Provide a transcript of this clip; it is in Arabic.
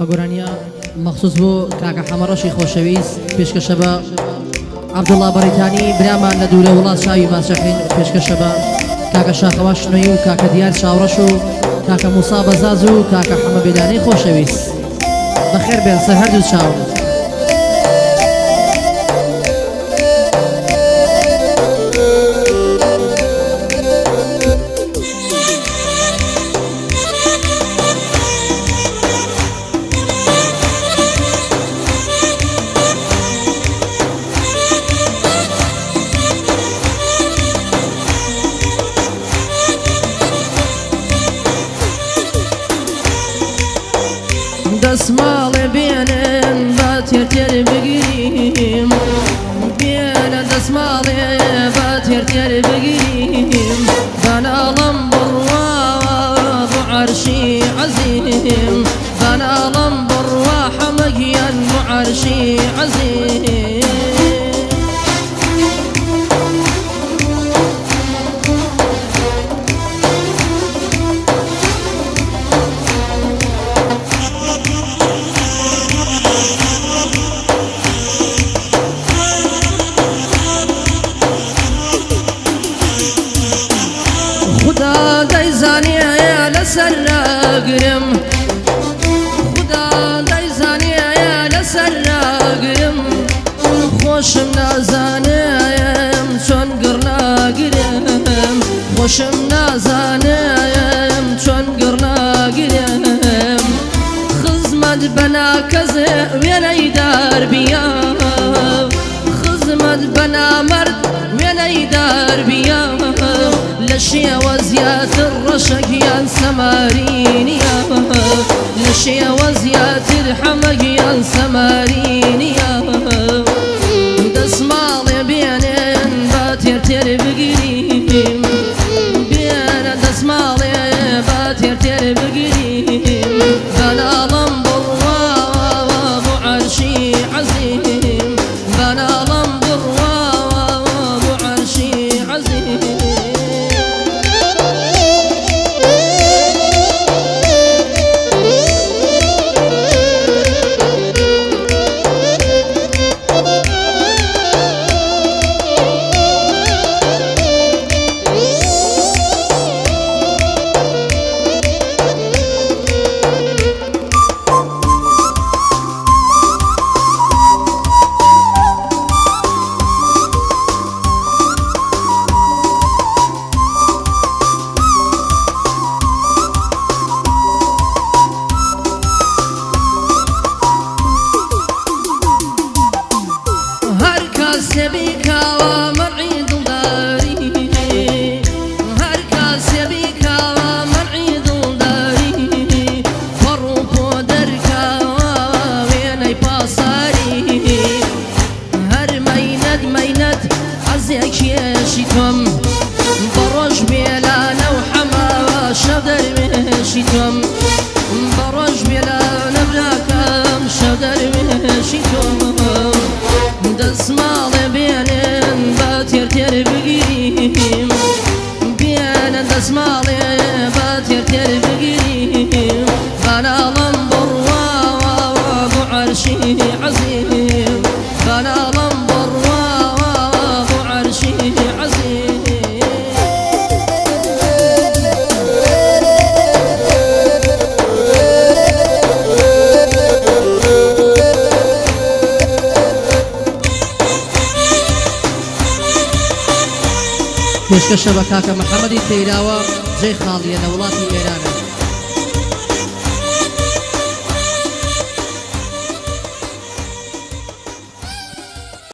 بەگۆرانیە مەخصوص بۆ کاکە حەمەڕەشی خۆشەویست پێشکەشە بە عەبدوڵڵا بەریتانی برامان لە دوورە وڵات شاوی ماچەقین پێشکەشە بە کاکە شاخەوا شنۆیی و کاکە دیار چاوڕەش و کاکە موسا بەزاز و کاکە حەمە بێدانەی خۆشەویست بەخێر بێن سەر هەردوو چاوم. دەسماڵێ بێنن بە تێر بگیریم بێنە دەسماڵێ بە تێر بگیریم بەناڵم بڕوا بۆ عەرشی عەزیم بەناڵم بڕوا حەمەگیان بۆ عەرشی عەزیم. خدا دەیزانێ لەسەر ناگرم خدا دەیزانێ لەسەر ناگرم خۆشم نازانم چۆن گڕ ناگرم خۆشم نازانم چۆن گڕ ناگرم خزمەت بە ناکەزێ وێنەی داربیە خزمەت بە نامەرد وێنەی داربیە لە شێوە زیاتر ڕەشەگیان سەمارینیە لە شێوە زیاتر حەمەگیان سەمارینیە دەسماڵێ بێنێن بە تێر بگیریم بێنە دەسماڵێ بە تێر بگیریم بەناڵم بڕوا بۆ عەرشی عەزیم بەناڵم بڕوا بۆ عەرشی عەزیم. سبيكاوى مرعي دلداري هر كاسي بيكاوى مرعي دلداري فروقو دركاوى ويني باصاري هر ميند عزيك يشيتم بروج بيلانا وحماوى شدر مشيتم بروج بيلانا بلاكم شدر مشيتم دەسماڵێ بێنن بە تێر بگیریم بێنە دەسماڵێ بە تێر بگیریم بەناڵم بڕوا بۆ عەرشی عەزیم بەناڵم بڕوا بۆ عەرشی عەزیم. پێشکەشە بە کاکە محەممەدی تەیراوە جێی خاڵیە لە وڵاتی ئێرانە.